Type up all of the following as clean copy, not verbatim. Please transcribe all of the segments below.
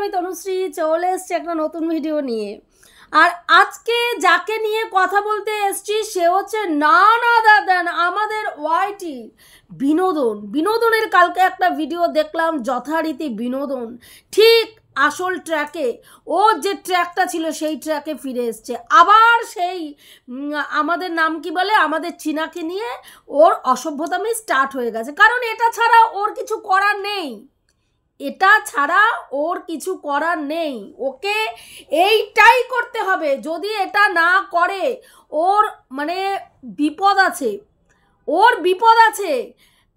আমি তনুশ্রী চলে এসেছি একটা নতুন ভিডিও নিয়ে। আর আজকে যাকে নিয়ে কথা বলতে এসেছি সে হচ্ছে আমাদের ওয়াইটি বিনোদনের কালকে একটা ভিডিও দেখলাম, যথারীতি বিনোদন ঠিক আসল ট্র্যাকে, ও যে ট্র্যাকটা ছিল সেই ট্র্যাকে ফিরে এসছে। আবার সেই আমাদের নাম কি বলে আমাদের চীনাকে নিয়ে ওর অসভ্যতামি স্টার্ট হয়ে গেছে। কারণ এটা ছাড়া ওর কিছু করার নেই, ওকে এইটাই করতে হবে। যদি এটা না করে ওর মানে বিপদ আছে।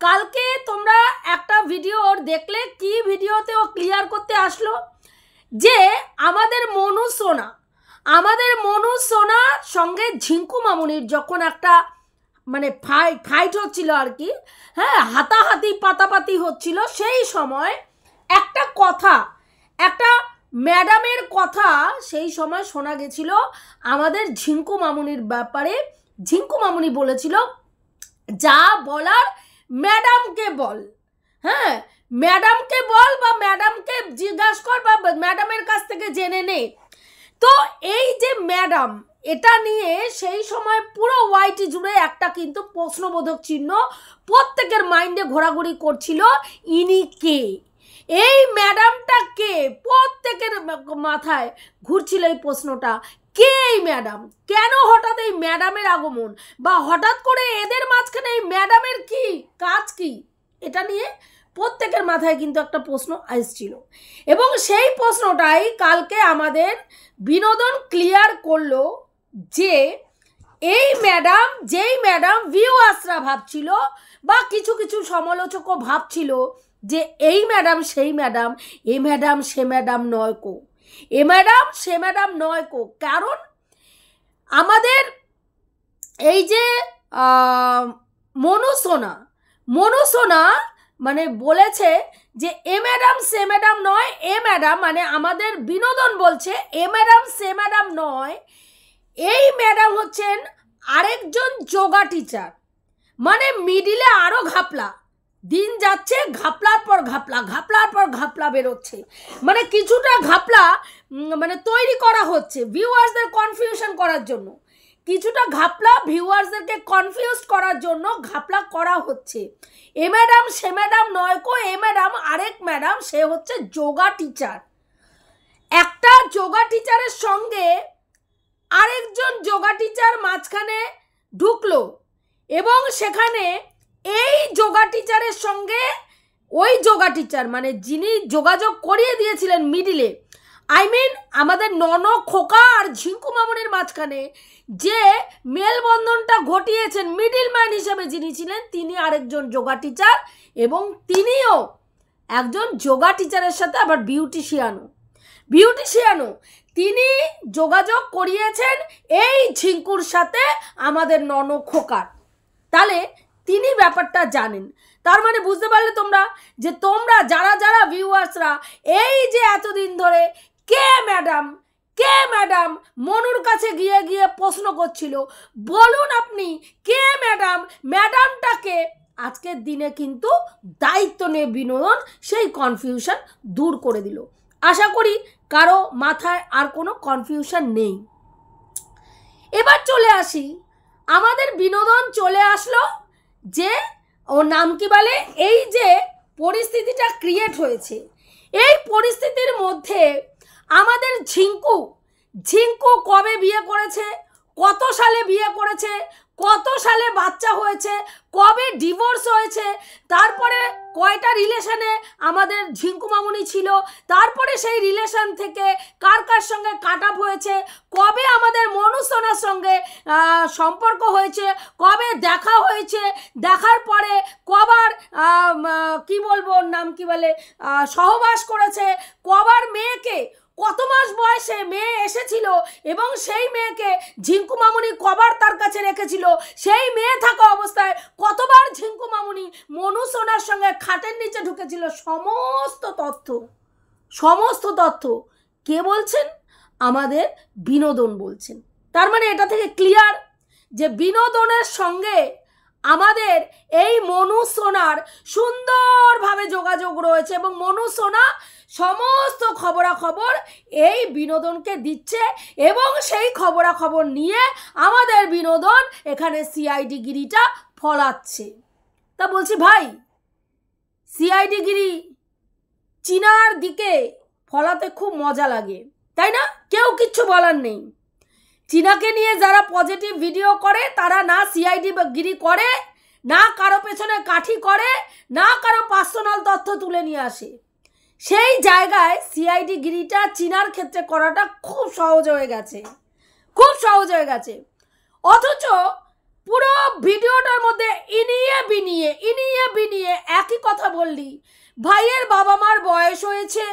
কালকে তোমরা একটা ভিডিও ওর দেখলে, কি ভিডিওতে ও ক্লিয়ার করতে আসলো যে আমাদের মনু সোনার সঙ্গে ঝিঙ্কু মামুনির যখন একটা মানে ফাইট হচ্ছিল আর কি, হ্যাঁ, হাতাহাতি পাতাপাতি হচ্ছিল, সেই সময় একটা ম্যাডামের কথা সেই সময় শোনা গেছিল আমাদের ঝিঙ্কু মামুনির ব্যাপারে। ঝিঙ্কু মামুনি বলেছিল, যা বলার ম্যাডামকে বল, হ্যাঁ, ম্যাডামকে বল বা ম্যাডামকে জিজ্ঞাসা কর বা ম্যাডামের কাছ থেকে জেনে নে। তো এই যে ম্যাডাম, এটা নিয়ে সেই সময় পুরো ওয়াইটি জুড়ে একটা কিন্তু প্রশ্নবোধক চিহ্ন প্রত্যেকের মাইন্ডে ঘোরাঘুরি করছিল, ইনি কে, এই ম্যাডামটা কে, প্রত্যেকের মাথায় ঘুরছিল এই প্রশ্নটা, কে এই ম্যাডাম, কেন হঠাৎ এই ম্যাডামের আগমন, বা হঠাৎ করে এদের মাঝখানে এই ম্যাডামের কি কাজ, কি, এটা নিয়ে প্রত্যেকের মাথায় কিন্তু একটা প্রশ্ন আসছিল। এবং সেই প্রশ্নটাই কালকে আমাদের বিনোদন ক্লিয়ার করলো যে এই ম্যাডাম, যেই ম্যাডাম ভিউয়ার্সরা ভাবছিল বা কিছু কিছু সমালোচকও ভাবছিল যে এই ম্যাডাম সেই ম্যাডাম, এ ম্যাডাম সে ম্যাডাম নয় কো, কারণ আমাদের এই যে মনু সোনা মানে বলেছে যে এ ম্যাডাম সে ম্যাডাম নয়, এ ম্যাডাম মানে আমাদের বিনোদন বলছে এ ম্যাডাম সে ম্যাডাম নয়, এই ম্যাডাম হচ্ছেন আরেকজন যোগা টিচার। মানে মিডিলে আরো ঘাপলা, দিন যাচ্ছে ঘাপলার পর ঘাপলা বেরোচ্ছে, মানে কিছুটা ঘাপলা মানে তৈরি করা হচ্ছে ভিউয়ার্সদের কনফিউশন করার জন্য, কিছুটা ঘাপলা ভিউয়ার্সদেরকে কনফিউজ করার জন্য ঘাপলা করা হচ্ছে। এ ম্যাডাম সে ম্যাডাম নয় কো, এ ম্যাডাম আরেক ম্যাডাম, সে হচ্ছে যোগা টিচার। একটা যোগা টিচারের সঙ্গে আরেকজন যোগা টিচার মাঝখানে ঢুকলো এবং সেখানে এই যোগা টিচারের সঙ্গে ওই যোগা টিচার মানে যিনি যোগাযোগ করিয়ে দিয়েছিলেন মিডিলে, আমাদের খোকা আর ঝিঙ্কু মামুনির মাঝখানে যে মেলবন্ধনটা ঘটিয়েছেন, মিডিল ম্যান হিসেবে যিনি ছিলেন, তিনি আরেকজন যোগা টিচার এবং তিনিও একজন যোগা টিচারের সাথে আবার বিউটিশিয়ানও তিনি যোগাযোগ করিয়েছেন এই ঝিঙ্কুর সাথে আমাদের খোকার। তাহলে তিনি ব্যাপারটা জানেন। তার মানে বুঝতে পারলে তোমরা যে তোমরা যারা ভিউয়ার্সরা এই যে এতদিন ধরে কে ম্যাডাম মনুর কাছে গিয়ে প্রশ্ন করছিল, বলুন আপনি কে ম্যাডামটাকে, আজকের দিনে কিন্তু দায়িত্ব নিয়ে বিনোদন সেই কনফিউশন দূর করে দিল। আশা করি কারো মাথায় আর কোনো কনফিউশন নেই। এবার চলে আসি, আমাদের বিনোদন চলে আসলো যে ওর নাম কি বলে, এই যে পরিস্থিতিটা ক্রিয়েট হয়েছে, এই পরিস্থিতির মধ্যে আমাদের ঝিঙ্কু কবে বিয়ে করেছে, কত সালে বিয়ে করেছে, কত সালে বাচ্চা হয়েছে, কবে ডিভোর্স হয়েছে, তারপরে কয়টা রিলেশনে আমাদের ঝিঙ্কু মামুনি ছিল, তারপরে সেই রিলেশন থেকে কার সঙ্গে কাট আপ হয়েছে, কবে আমাদের মনু সোনার সঙ্গে সম্পর্ক হয়েছে, কবে দেখা হয়েছে, দেখার পরে কবার কি বলবো নাম কি বলে সহবাস করেছে, কবার মেয়েকে, কত মাস বয়সে মেয়ে এসেছিল এবং সেই মেয়েকে ঝিঙ্কু মামুনি কবার তার কাছে রেখেছিল, সেই মেয়ে থাকা অবস্থায় কতবার ঝিঙ্কু মামুনি মনু সোনার সঙ্গে খাটের নিচে ঢুকেছিল, সমস্ত তথ্য কে বলছেন, আমাদের বিনোদন বলছেন। তার মানে এটা থেকে ক্লিয়ার যে বিনোদনের সঙ্গে আমাদের এই মনু সোনার সুন্দরভাবে যোগাযোগ রয়েছে এবং মনু সোনা সমস্ত খবরাখবর এই বিনোদনকে দিচ্ছে এবং সেই খবরাখবর নিয়ে আমাদের বিনোদন এখানে সিআইডি গিরিটা ফলাচ্ছে। তা বলছি ভাই, সিআইডি গিরি চীনার দিকে ফলাতে খুব মজা লাগে, তাই না? কেউ কিচ্ছু বলার নেই। চীনাকে নিয়ে যারা পজিটিভ ভিডিও করে তারা না সিআইডি গিরি করে, না কারো পেছনে কাঠি করে, না কারো পার্সোনাল তথ্য তুলে নিয়ে আসে। সেই জায়গায় সিআইডি গিরিটা চীনার ক্ষেত্রে করাটা খুব সহজ হয়ে গেছে, খুব সহজ হয়ে গেছে। অথচ পুরো ভিডিওটার মধ্যে ইনিয়ে বিনিয়ে একই কথা বললি, ভাইয়ের বাবা মার বয়স হয়েছে,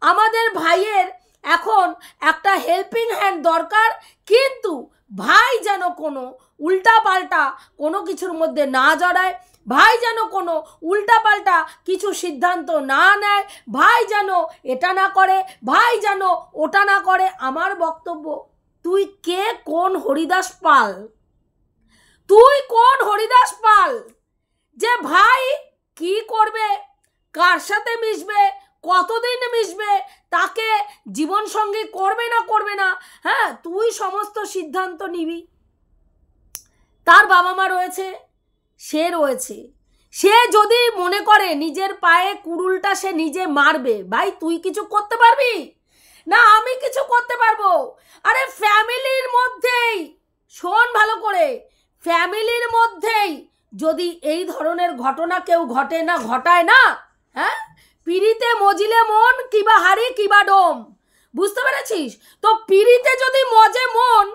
আমাদের ভাইয়ের এখন একটা হেল্পিং হ্যান্ড দরকার, কিন্তু ভাই যেন কোনো উল্টাপাল্টা কোনো কিছুর মধ্যে না জড়ায়, ভাই যেন কোনো উল্টাপাল্টা কিছু সিদ্ধান্ত না নেয়, ভাই যেন এটা না করে, ভাই যেন ওটা না করে। আমার বক্তব্য, তুই কে, কোন হরিদাস পাল? তুই কোন হরিদাস পাল যে ভাই কি করবে, কার সাথে মিশবে, কতদিন মিশবে, তাকে জীবন সঙ্গী করবে না, হ্যাঁ তুই সমস্ত সিদ্ধান্ত নিবি? তার বাবা মা রয়েছে, সে রয়েছে, সে যদি মনে করে নিজের পায়ে কুড়ুলটা সে নিজে মারবে, ভাই তুই কিছু করতে পারবি না? আমি কিছু করতে পারবো? আরে ফ্যামিলির মধ্যেই, শোন ভালো করে, ফ্যামিলির মধ্যেই যদি এই ধরনের ঘটনা কেউ ঘটায় না, হ্যাঁ, পিড়িতে মজিলে মন কিবা হারি কিবা ডোম, বুঝতে পেরেছিস? তো পিড়িতে যদি মজে মন,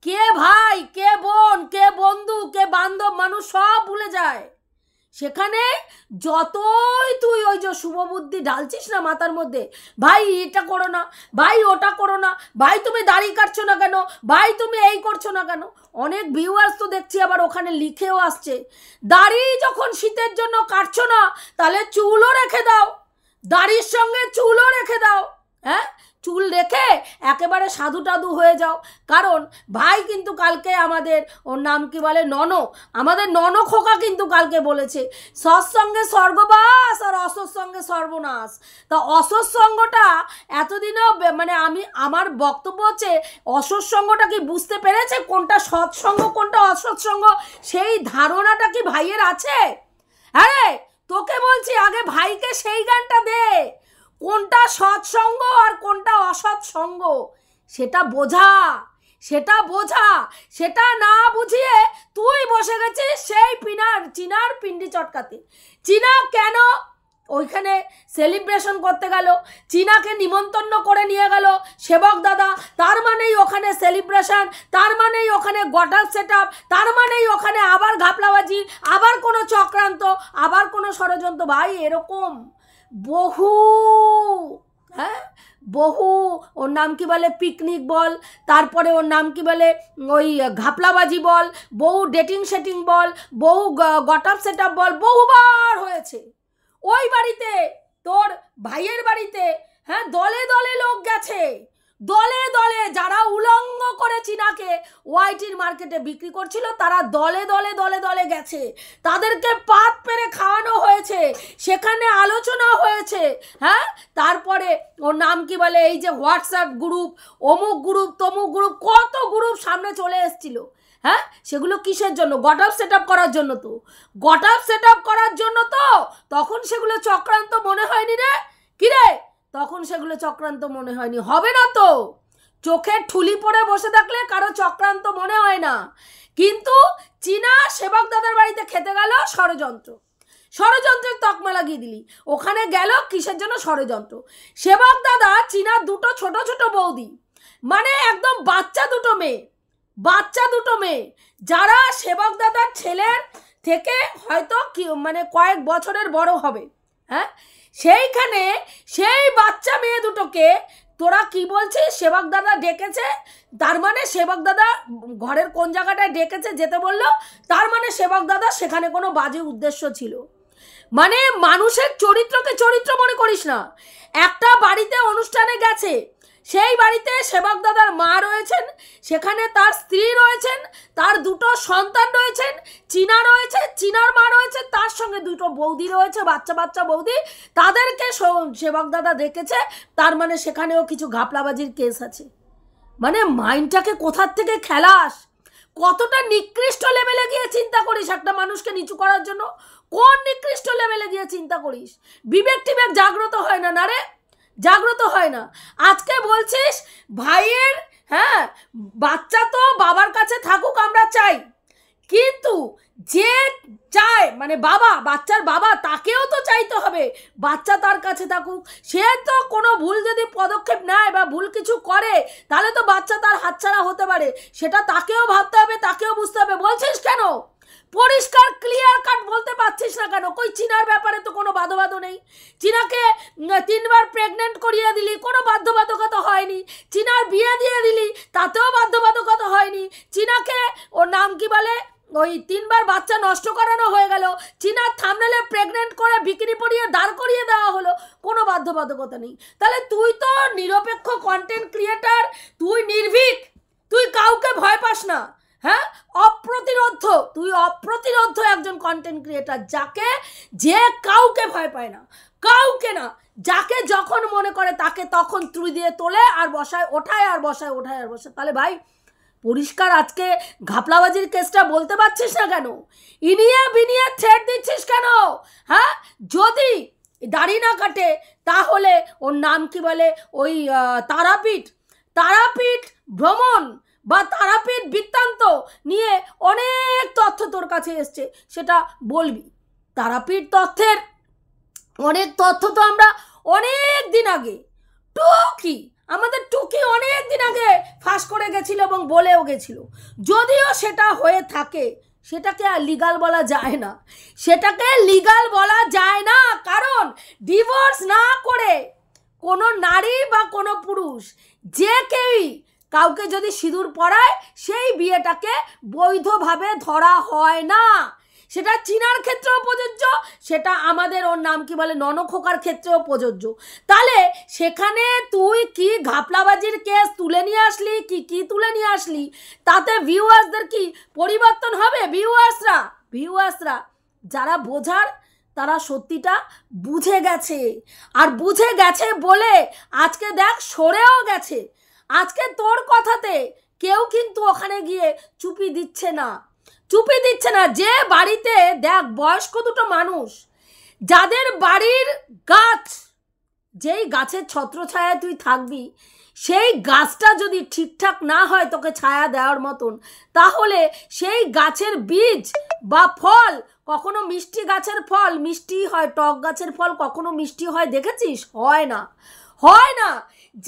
কে ভাই, কে বোন, কে বন্ধু, কে বান্ধব, মানুষ সব ভুলে যায়। সেখানে যতই তুই ওই যে শুভবুদ্ধি ঢালছিস না মাথার মধ্যে, ভাই এটা করো না, ভাই ওটা করো না, ভাই তুমি দাড়ি কাটছো না কেন, ভাই তুমি এই করছো না কেন। অনেক ভিউয়ার্স তো দেখছি আবার ওখানে লিখেও আসছে, দাড়ি যখন শীতের জন্য কাটছো না তাহলে চুলও রেখে দাও, দাড়ির সঙ্গে চুলও রেখে দাও, হ্যাঁ চুল রেখে একেবারে সাধু টাধু হয়ে যাও। কারণ ভাই কিন্তু কালকে আমাদের, ওর নাম কি বলে, আমাদের খোকা কিন্তু কালকে বলেছে সৎসঙ্গে স্বর্গবাস আর অসৎসঙ্গে সর্বনাশ। তা অসৎসঙ্গটা এতদিনও মানে আমার বক্তব্য হচ্ছে অসৎসঙ্গটা কি বুঝতে পেরেছে, কোনটা সৎসঙ্গ কোনটা অসৎসঙ্গ, সেই ধারণাটা কি ভাইয়ের আছে? আরে তোকে বলছি আগে ভাইকে সেই গানটা দে, কোনটা সৎসঙ্গ আর কোনটা অসৎসঙ্গ সেটা বোঝা, সেটা না বুঝিয়ে তুই বসে গেছিস সেই চীনার পিন্ডি চটকাতে। চীনা কেন ওইখানে সেলিব্রেশন করতে গেল, চীনাকে নিমন্ত্রণ করে নিয়ে গেল সেবক দাদা, তার মানেই ওখানে সেলিব্রেশন, তার মানেই ওখানে গটাল সেট আপ, তার মানেই ওখানে আবার ঘাপলাবাজি, আবার কোনো চক্রান্ত, আবার কোনো ষড়যন্ত্র। ভাই এরকম বহু ওর নাম কি বলে পিকনিক বল, তারপরে ওর নাম কি বলে ওই ঘাপলাবাজি বল, বহু ডেটিং সেটিং বল, বহু গটআপ সেট আপ বল, বহুবার হয়েছে। ওই বাড়িতে তোর ভাইয়ের বাড়িতে, হ্যাঁ দলে দলে লোক গেছে, দলে দলে যারা উলঙ্গ করে চীনাকে ওয়াইটির মার্কেটে বিক্রি করছিল তারা দলে দলে গেছে, তাদেরকে পাত পেরে খাওয়ানো হয়েছে, সেখানে আলোচনা হয়েছে, হ্যাঁ তারপরে ওর নাম কি বলে এই যে হোয়াটসঅ্যাপ গ্রুপ, অমুক গ্রুপ তমুক গ্রুপ, কত গ্রুপ সামনে চলে এসেছিল। হ্যাঁ সেগুলো কিসের জন্য? গটআপ সেট আপ করার জন্য তো, গটআপ সেট আপ করার জন্য তো। তখন সেগুলো চক্রান্ত মনে হয়নি রে? কিরে তখন সেগুলো চক্রান্ত মনে হয়নি? হবে না তো, চোখের ঠুলি পরে বসে থাকলে কারো চক্রান্ত মনে হয় না। কিন্তু চীনা সেবক দাদার বাড়িতে খেতে গেল ষড়যন্ত্রের তকমা লাগিয়ে দিলি। ওখানে গেল কিসের জন্য? ষড়যন্ত্র। সেবক দাদা চীনার দুটো ছোট ছোট বৌদি, মানে একদম বাচ্চা দুটো মেয়ে যারা সেবক দাদার ছেলের থেকে হয়তো মানে কয়েক বছরের বড় হবে, হ্যাঁ সেইখানে সেই বাচ্চা মেয়ে দুটোকে তোরা কি বলছিস সেবক দাদা ডেকেছে, তার মানে সেবক দাদা ঘরের কোন জায়গাটায় ডেকেছে যেতে বললো, তার মানে সেবক দাদা সেখানে কোনো বাজে উদ্দেশ্য ছিল। মানে মানুষের চরিত্রকে চরিত্র মনে করিস না। একটা বাড়িতে অনুষ্ঠানে গেছে, সেই বাড়িতে সেবক দাদার মা রয়েছেন, সেখানে তার স্ত্রী রয়েছেন, তার দুটো সন্তান রয়েছেন, চীনা রয়েছে, চীনার মা রয়েছে, তার সঙ্গে দুটো বৌদি রয়েছে, বাচ্চা বাচ্চা বৌদি, তাদেরকে সেবক দাদা দেখেছে। তার মানে সেখানেও কিছু ঘাপলাবাজির কেস আছে। মানে মাইন্ডটাকে কোথার থেকে খেলাস, কতটা নিকৃষ্ট লেভেলে গিয়ে চিন্তা করিস একটা মানুষকে নিচু করার জন্য, কোন নিকৃষ্ট লেভেলে গিয়ে চিন্তা করিস? বিবেক টিবেক জাগ্রত হয় না, না রে, জাগ্রত হয় না। আজকে বলছিস ভাইয়ের, হ্যাঁ বাচ্চা তো বাবার কাছে থাকুক আমরা চাই, কিন্তু যে চায় মানে বাবা, বাচ্চার বাবা, তাকেও তো চাইতে হবে বাচ্চা তার কাছে থাকুক। সে তো কোনো ভুল যদি পদক্ষেপ নেয় বা ভুল কিছু করে তাহলে তো বাচ্চা তার হাতছাড়া হতে পারে, সেটা তাকেও ভাবতে হবে, তাকেও বুঝতে হবে। বলছিস কেন পরিষ্কার ক্লিয়ার কাট বলতে পারছিস না কেন? কই চীনার ব্যাপারে তো কোনো বাধ্যবাধক নেই, চীনাকে 3 বার প্রেগনেন্ট করিয়ে দিলি, কোনো বাধ্যবাধকতা হয়নি। চীনার বিয়ে দিয়ে দিলি, তাতেও বাধ্যবাধকতা হয়নি। চীনাকে ওর নাম কি বলে, ওই 3 বার বাচ্চা নষ্ট করানো হয়ে গেল, চীনার থাম্বনেলে প্রেগনেন্ট করে বিক্রি পরিয়ে দাঁড় করিয়ে দেওয়া হলো, কোনো বাধ্যবাধকতা নেই। তাহলে তুই তো নিরপেক্ষ কন্টেন্ট ক্রিয়েটার, তুই নির্ভীক, তুই কাউকে ভয় পাস না, হ্যাঁ অপ্রতিরোধ, তুই অপ্রতিরোধ একজন কন্টেন্ট ক্রিয়েটার, যাকে যে কাউকে ভয় পায় না, কাউকে না, যাকে যখন মনে করে তাকে তখন তুই দিয়ে তোলে আর বসায় ওঠায় আর বসায় ওঠায় আর বসায়। তাহলে ভাই পরিষ্কার আজকে ঘাপলাবাজির কেসটা বলতে পারছিস না কেন? ইনিয়ে বিনিয়ে থ্রেট দিচ্ছিস কেন? হ্যাঁ যদি দাড়ি না কাটে তাহলে ওর নাম কি বলে, ওই তারাপীঠ ভ্রমণ বা তারাপীঠ বৃত্তান্ত নিয়ে অনেক তথ্য তোর কাছে এসছে, সেটা বলবি। তারাপীঠ তথ্যের অনেক তথ্য তো আমরা অনেক দিন আগে, আমাদের টুকি অনেক দিন আগে ফাঁস করে গেছিল এবং বলেও গেছিল। যদিও সেটা হয়ে থাকে, সেটাকে আর লিগাল বলা যায় না, সেটাকে লিগাল বলা যায় না, কারণ ডিভোর্স না করে কোনো নারী বা কোনো পুরুষ যে কেউই কাউকে যদি সিঁদুর পরায় সেই বিয়েটাকে বৈধভাবে ধরা হয় না। সেটা চীনার ক্ষেত্রেও প্রযোজ্য, সেটা আমাদের ওর নাম কি বলে ননখোকার ক্ষেত্রেও প্রযোজ্য। তাহলে সেখানে তুই কি ঘাপলাবাজির কেস তুলে নিয়ে আসলি, কি তুলে নিয়ে আসলি, তাতে ভিউয়ার্সদের কি পরিবর্তন হবে? ভিউয়ার্সরা যারা বোঝার তারা সত্যিটা বুঝে গেছে, আর বুঝে গেছে বলে আজকে দেখ সরেও গেছে। আজকে তোর কথাতে কেউ কিন্তু ওখানে গিয়ে চুপি দিচ্ছে না। যে বাড়িতে দেখ বয়স্ক দুটো মানুষ, যাদের বাড়ির গাছ, যেই গাছের ছত্রছায়ায় তুই থাকবি, সেই গাছটা যদি ঠিকঠাক না হয় তোকে ছায়া দেওয়ার মতন, তাহলে সেই গাছের বীজ বা ফল, কখনো মিষ্টি গাছের ফল মিষ্টি হয়, টক গাছের ফল কখনো মিষ্টি হয় দেখেছিস? হয় না।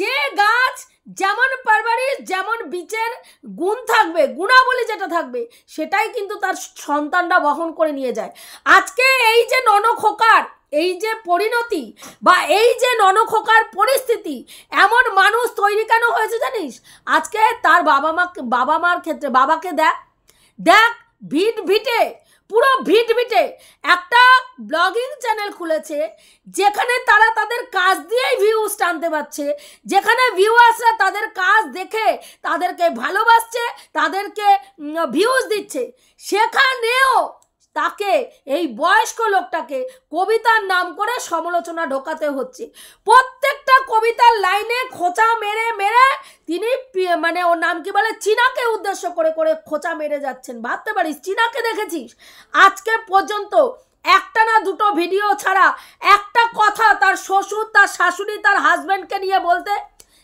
যে গাছ যেমন পারবারিশ, যেমন বীজের গুণ থাকবে, গুণাবলী যেটা থাকবে, সেটাই কিন্তু তার সন্তানরা বহন করে নিয়ে যায়। আজকে এই যে ননখোকার এই যে পরিণতি বা এই যে ননখোকার পরিস্থিতি, এমন মানুষ তৈরি কেন হয়েছে জানিস? আজকে তার বাবা মার ক্ষেত্রে, বাবাকে দেখ পুরো ভিটে একটা ব্লগিং চ্যানেল খুলেছে, যেখানে তারা তাদের কাজ দিয়েই ভিউজ টানতে পারছে, যেখানে ভিউয়ার্সরা তাদের কাজ দেখে তাদেরকে ভালোবাসছে, তাদেরকে ভিউজ দিচ্ছে। সেখানেও তাকে, এই বয়স্ক লোকটাকে কবিতার নাম করে সমালোচনা ঢোকাতে হচ্ছে। প্রত্যেকটা কবিতার লাইনে খোঁচা মেরে তিনি মানে ওর নাম কি বলে, চীনাকে উদ্দেশ্য করে খোঁচা মেরে যাচ্ছেন। ভাবতে পারিস, চীনাকে দেখেছিস আজকে পর্যন্ত একটা না দুটো ভিডিও ছাড়া একটা কথা তার শ্বশুর, তার শাশুড়ি, তার হাজব্যান্ডকে নিয়ে বলতে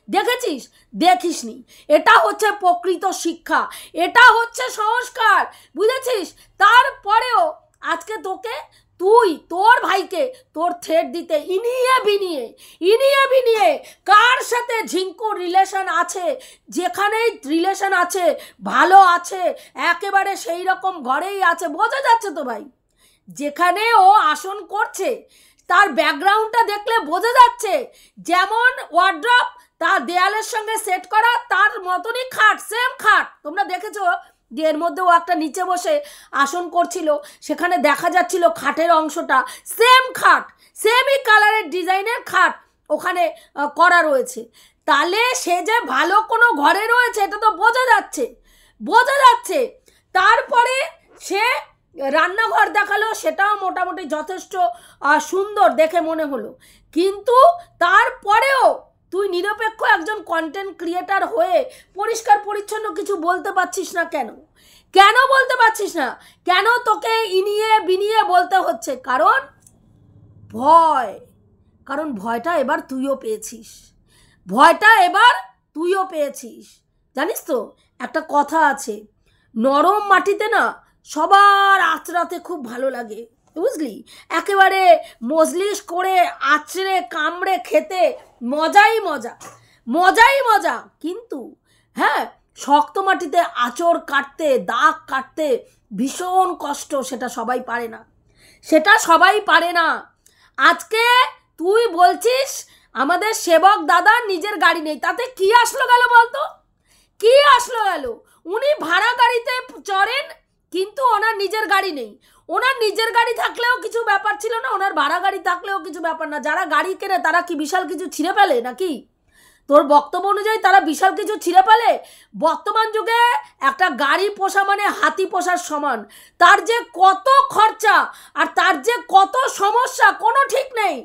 দেখেছিস? দেখিসনি। এটা হচ্ছে প্রকৃত শিক্ষা, এটা হচ্ছে সংস্কার, বুঝেছিস? তারপরেও আজকে তোর ভাইকে তোর থ্রেট দিতে ইনিয়ে বিনিয়ে কার সাথে ঝিঙ্কুর রিলেশন আছে, যেখানেই রিলেশন আছে ভালো আছে, একেবারে সেই রকম ঘরেই আছে, বোঝা যাচ্ছে তো ভাই। যেখানে ও আসন করছে তার ব্যাকগ্রাউন্ডটা দেখলে বোঝা যাচ্ছে, যেমন ওয়ার্ড্রপ তার দেয়ালের সঙ্গে সেট করা, তার মতনই খাট, সেম খাট। তোমরা দেখেছো যে এর মধ্যে ও একটা নিচে বসে আসন করছিল, সেখানে দেখা যাচ্ছিল খাটের অংশটা সেম খাট, সেমই কালারের ডিজাইনের খাট ওখানে করা রয়েছে, তাহলে সে যে ভালো কোনো ঘরে রয়েছে এটা তো বোঝা যাচ্ছে। তারপরে সে রান্নাঘর দেখালো, সেটাও মোটামুটি যথেষ্ট সুন্দর দেখে মনে হলো, কিন্তু তারপরেও তুই নিরপেক্ষ একজন কন্টেন্ট ক্রিয়েটার হয়ে পরিষ্কার পরিচ্ছন্ন কিছু বলতে পারছিস না কেন বলতে পারছিস না? কেন তোকে ইনিয়ে বিনিয়ে বলতে হচ্ছে? কারণ ভয়টা এবার তুইও পেয়েছিস। জানিস তো একটা কথা আছে, নরম মাটিতে না সবার আঁচড়াতে খুব ভালো লাগে, বুঝলি? একেবারে মজলিস করে আঁচড়ে কামড়ে খেতে মজাই মজা। কিন্তু হ্যাঁ, শক্ত মাটিতে আঁচড় কাটতে, দাগ কাটতে ভীষণ কষ্ট, সেটা সবাই পারে না। আজকে তুই বলছিস আমাদের সেবক দাদা নিজের গাড়ি নেই, তাতে কি আসলো গেল বলতো? উনি ভাড়া গাড়িতে চড়েন, কিন্তু ওনার নিজের গাড়ি নেই। ওনার নিজের গাড়ি থাকলেও কিছু ব্যাপার ছিল না, ওনার ভাড়া গাড়ি থাকলেও কিছু ব্যাপার না। যারা গাড়ি কেনে তারা কি বিশাল কিছু ছিঁড়ে ফেলে নাকি? তোর বক্তব্য অনুযায়ী তারা বিশাল কিছু ছিঁড়ে ফেলে? বর্তমান যুগে একটা গাড়ি পোষা মানে হাতি পোষার সমান। তার যে কত খরচা আর তার যে কত সমস্যা কোনো ঠিক নেই।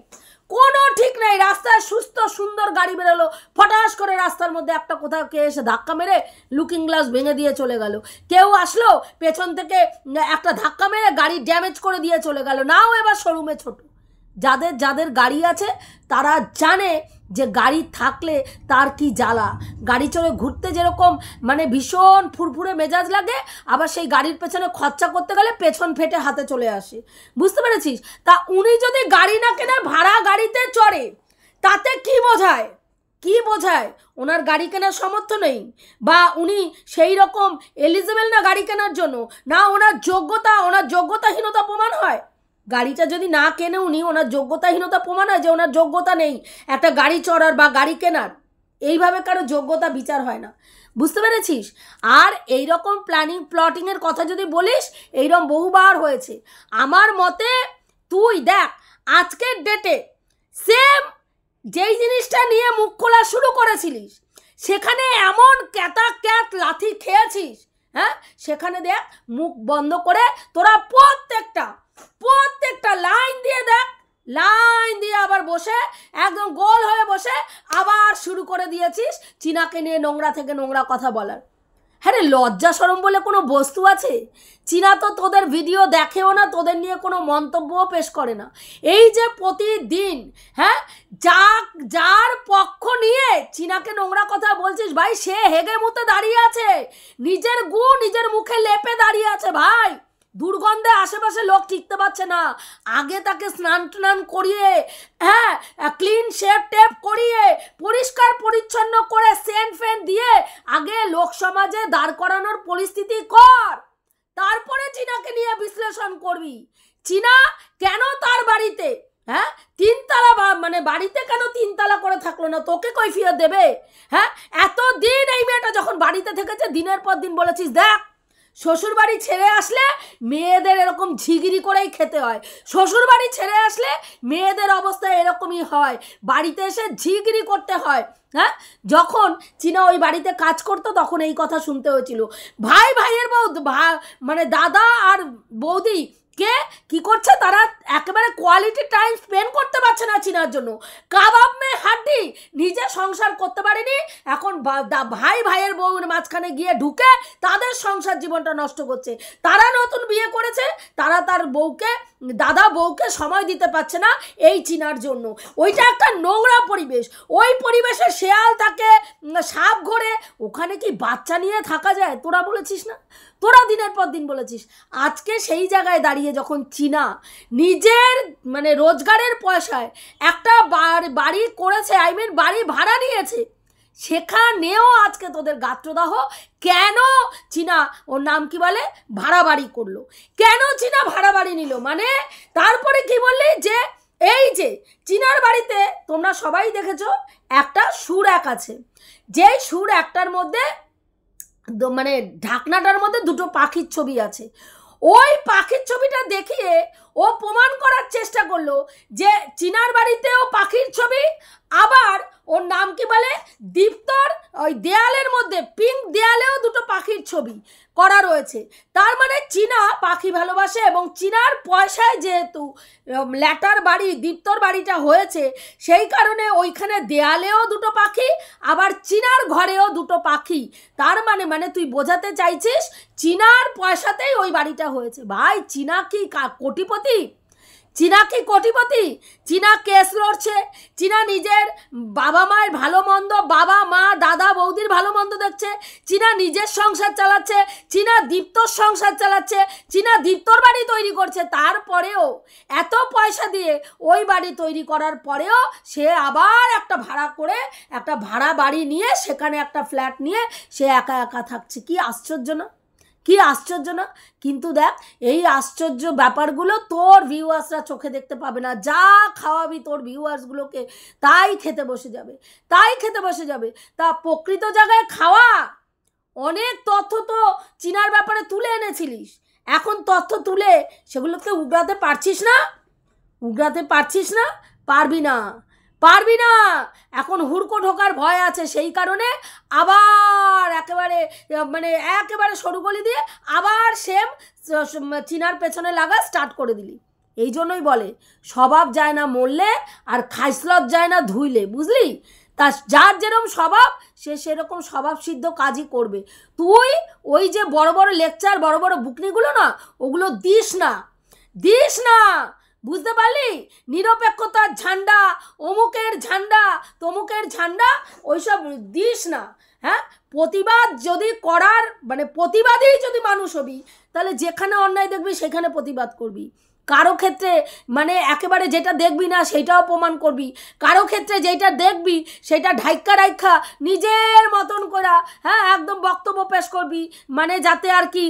রাস্তায় সুস্থ সুন্দর গাড়ি বেরোলো, ফটাস করে রাস্তার মধ্যে একটা কোথাও কে এসে ধাক্কা মেরে লুকিং গ্লাস ভেঙে দিয়ে চলে গেল। কেউ আসলো পেছন থেকে একটা ধাক্কা মেরে গাড়ি ড্যামেজ করে দিয়ে চলে গেল। নাও এবার শোরুমে ছোট। যাদের গাড়ি আছে তারা জানে যে গাড়ি থাকলে তার কি জ্বালা। গাড়ি চড়ে ঘুরতে যেরকম মানে ভীষণ ফুরফুরে মেজাজ লাগে, আবার সেই গাড়ির পেছনে খরচা করতে গেলে পেছন ফেটে হাতে চলে আসে। বুঝতে পেরেছিস? তা উনি যদি গাড়ি না কেনে ভাড়া গাড়িতে চড়ে, তাতে কি বোঝায়? ওনার গাড়ি কেনার সামর্থ্য নেই, বা উনি সেই রকম এলিজিবল না গাড়ি কেনার জন্য, না ওনার যোগ্যতাহীনতা প্রমাণ হয়। গাড়িটা যদি না কেনে উনি, ওনার যোগ্যতাহীনতা প্রমাণ হয় যে ওনার যোগ্যতা নেই একটা গাড়ি চড়ার বা গাড়ি কেনার। এইভাবে কারো যোগ্যতা বিচার হয় না। বুঝতে পেরেছিস? আর এইরকম প্লটিংয়ের কথা যদি বলিস, এইরকম বহুবার হয়েছে। আমার মতে তুই দেখ, আজকের ডেটে সেম যেই জিনিসটা নিয়ে মুখ খোলা শুরু করেছিলিস, সেখানে এমন ক্যাত লাথি খেয়েছিস, হ্যাঁ, সেখানে দেখ মুখ বন্ধ করে তোরা প্রত্যেকটা লাইন দিয়ে আবার বসে একদম গোল হয়ে বসে আবার শুরু করে দিয়েছিস চীনাকে নিয়ে নোংরা থেকে নোংরা কথা বলার। হ্যাঁ রে, লজ্জা শরম বলে কোনো বস্তু আছে? চীনা তো তোদের ভিডিও দেখেও না, তোদের নিয়ে কোনো মন্তব্যও পেশ করে না। এই যে প্রতিদিন হ্যাঁ যার পক্ষ নিয়ে চীনাকে নোংরা কথা বলছিস, ভাই সে হেগে মুতে দাঁড়িয়ে আছে, নিজের নিজের মুখে লেপে দাঁড়িয়ে আছে। ভাই দুর্গন্ধে আশেপাশে লোক টিকতে পারছে না। আগে তাকে স্নান করিয়ে, হ্যাঁ, ক্লিন টেপ করিয়ে পরিষ্কার পরিচ্ছন্ন করে সেন্ট ফেন দিয়ে আগে লোক সমাজে দাঁড় করানোর পরিস্থিতি কর, তারপরে চীনাকে নিয়ে বিশ্লেষণ করবি। চীনা কেন তার বাড়িতে হ্যাঁ তিনতলা, মানে বাড়িতে কেন তিনতলা করে থাকলো না? তোকে কৈফিয়ত দেবে? হ্যাঁ, এতদিন এই মেয়েটা যখন বাড়িতে থেকেছে, দিনের পর দিন বলেছিস দেখ শ্বশুর বাড়ি ছেড়ে আসলে মেয়েদের এরকম ঝিগিরি করেই খেতে হয়, শ্বশুর বাড়ি ছেড়ে আসলে মেয়েদের অবস্থা এরকমই হয়, বাড়িতে এসে ঝিগিরি করতে হয়। হ্যাঁ, যখন চীনা ওই বাড়িতে কাজ করতো তখন এই কথা শুনতে হয়েছিল। ভাইয়ের মানে দাদা আর বৌদি কে কি করছে, তারা একেবারে কোয়ালিটি টাইম স্পেন্ড করতে পারছে না চীনার জন্য। কাবাব মে হাড্ডি, নিজে সংসার করতে পারেনি, এখন ভাইয়ের বউর মাঝখানে গিয়ে ঢুকে তাদের সংসার জীবনটা নষ্ট করছে। তারা নতুন বিয়ে করেছে, তারা তার বউকে সময় দিতে পারছে না এই চীনার জন্য। ওইটা একটা নোংরা পরিবেশ, ওই পরিবেশে শেয়াল থাকে, সাপ ঘোরে, ওখানে কি বাচ্চা নিয়ে থাকা যায়? তোরা বলেছিস না, তোরা দিনের পর দিন বলেছিস। আজকে সেই জায়গায় দাঁড়িয়ে যখন চীনা নিজের মানে রোজগারের পয়সায় একটা বাড়ি করেছে, বাড়ি ভাড়া নিয়েছে, সেখানেও আজকে তোদের গাত্রদাহ। কেন চীনা, ওর নাম কি বলে, ভাড়া বাড়ি করলো? কেন চীনা ভাড়া বাড়ি নিল? মানে তারপরে কি বললি যে এই যে চীনার বাড়িতে তোমরা সবাই দেখেছো একটা সুর এক আছে, যে সুর একটার মধ্যে মানে ঢাকনাটার মধ্যে দুটো পাখির ছবি আছে। ওই পাখির ছবিটা দেখিয়ে ও প্রমাণ করার চেষ্টা করলো যে চিনার বাড়িতেও পাখির ছবি, আবার ওর নাম কি বলে দীপ্তর ওই দেয়ালের মধ্যে পিঙ্ক দেয়ালেও দুটো পাখির ছবি করা রয়েছে। তার মানে চীনা পাখি ভালোবাসে এবং চীনার পয়সায় যেহেতু ল্যাটার বাড়ি দীপ্তর বাড়িটা হয়েছে, সেই কারণে ওইখানে দেয়ালেও দুটো পাখি, আবার চীনার ঘরেও দুটো পাখি। তার মানে তুই বোঝাতে চাইছিস চীনার পয়সাতেই ওই বাড়িটা হয়েছে। ভাই চীনা কি কোটিপতি? চীনা কি কোটিপতি? চীনা কেস লড়ছে, চীনা নিজের বাবা মায়ের ভালো মন্দ, বাবা মা দাদা বৌদির ভালো মন্দ দেখছে, চীনা নিজের সংসার চালাচ্ছে, চীনা দীপ্তর সংসার চালাচ্ছে, চীনা দীপ্তর বাড়ি তৈরি করছে। তারপরেও এত পয়সা দিয়ে ওই বাড়ি তৈরি করার পরেও সে আবার একটা ভাড়া করে একটা ভাড়া বাড়ি নিয়ে সেখানে একটা ফ্ল্যাট নিয়ে সে একা একা থাকছে। কি আশ্চর্য না? কি আশ্চর্য না? কিন্তু দেখ এই আশ্চর্য ব্যাপারগুলো তোর ভিউয়ার্সরা চোখে দেখতে পাবে না। যা খাওয়াবি তোর ভিউয়ার্সগুলোকে তাই খেতে বসে যাবে। তা প্রকৃত জায়গায় খাওয়া। অনেক তথ্য তো চীনার ব্যাপারে তুলে এনেছিলিস, এখন তথ্য তুলে সেগুলোকে উগড়াতে পারছিস না? পারবি না। এখন হুড়কো ঢোকার ভয় আছে, সেই কারণে আবার একেবারে সরু গলি দিয়ে আবার সেম চীনার পেছনে লাগা স্টার্ট করে দিলি। এই জন্যই বলে স্বভাব যায় না মরলে, আর খাইসলত যায় না ধুইলে, বুঝলি? তা যার যেরকম স্বভাব সে সেরকম স্বভাব সিদ্ধ কাজই করবে। তুই ওই যে বড় বড় লেকচার, বড় বড় বুকনিগুলো না, ওগুলো দিস না। বুঝতে পারলি? নিরপেক্ষতার ঝান্ডা, অমুকের ঝান্ডা, তমুকের ঝান্ডা, ওইসব দিস না। হ্যাঁ, প্রতিবাদ যদি করার প্রতিবাদী যদি মানুষ হবি, তাহলে যেখানে অন্যায় দেখবি সেখানে প্রতিবাদ করবি। কারো ক্ষেত্রে একেবারে যেটা দেখবি না সেটাও প্রমাণ করবি, কারো ক্ষেত্রে যেটা দেখবি সেটা ঢাইকা নিজের মতন করা, হ্যাঁ, একদম বক্তব্য পেশ করবি, যাতে আর কি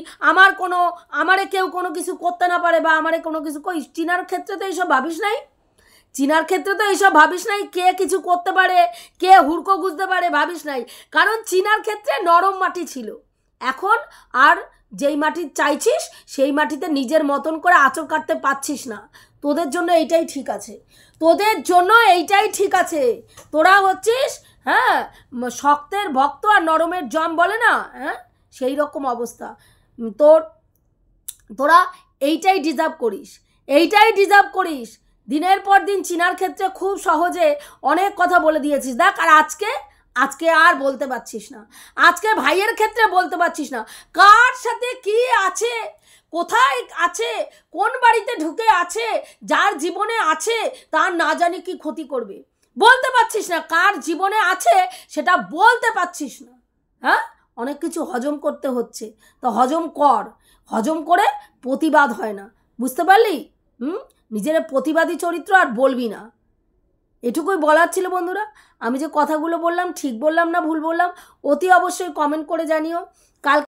আমারে কেউ কোনো কিছু করতে না পারে বা আমারে কোনো কিছু। চীনার ক্ষেত্রে তো এইসব ভাবিস নাই, কে কিছু করতে পারে, কে হুড়কো গুজতে পারে ভাবিস নাই। কারণ চীনার ক্ষেত্রে নরম মাটি ছিল, এখন আর যেই মাটি চাইছিস সেই মাটিতে নিজের মতন করে আঁচড় কাটতে পারছিস না। তোদের জন্য এইটাই ঠিক আছে। তোরা হচ্ছিস হ্যাঁ শক্তের ভক্ত আর নরমের জম বলে না, হ্যাঁ, সেই রকম অবস্থা। তোরা এইটাই ডিজার্ভ করিস। দিনের পর দিন চীনার ক্ষেত্রে খুব সহজে অনেক কথা বলে দিয়েছিস। দেখ, আর আজকে আর বলতে পারছিস না, আজকে ভাইয়ের ক্ষেত্রে বলতে পারছিস না। কার সাথে কি আছে, কোথায় আছে, কোন বাড়িতে ঢুকে আছে, যার জীবনে আছে তার না জানি কি ক্ষতি করবে বলতে পারছিস না। কার জীবনে আছে সেটা বলতে পারছিস না। হ্যাঁ, অনেক কিছু হজম করতে হচ্ছে, তো হজম করে প্রতিবাদ হয় না, বুঝতে পারলি? নিজের প্রতিবাদী চরিত্র আর বলবি না। এটুকুই বলার ছিল বন্ধুরা। আমি যে কথাগুলো বললাম ঠিক বললাম না ভুল বললাম অতি অবশ্যই কমেন্ট করে জানিও। কাল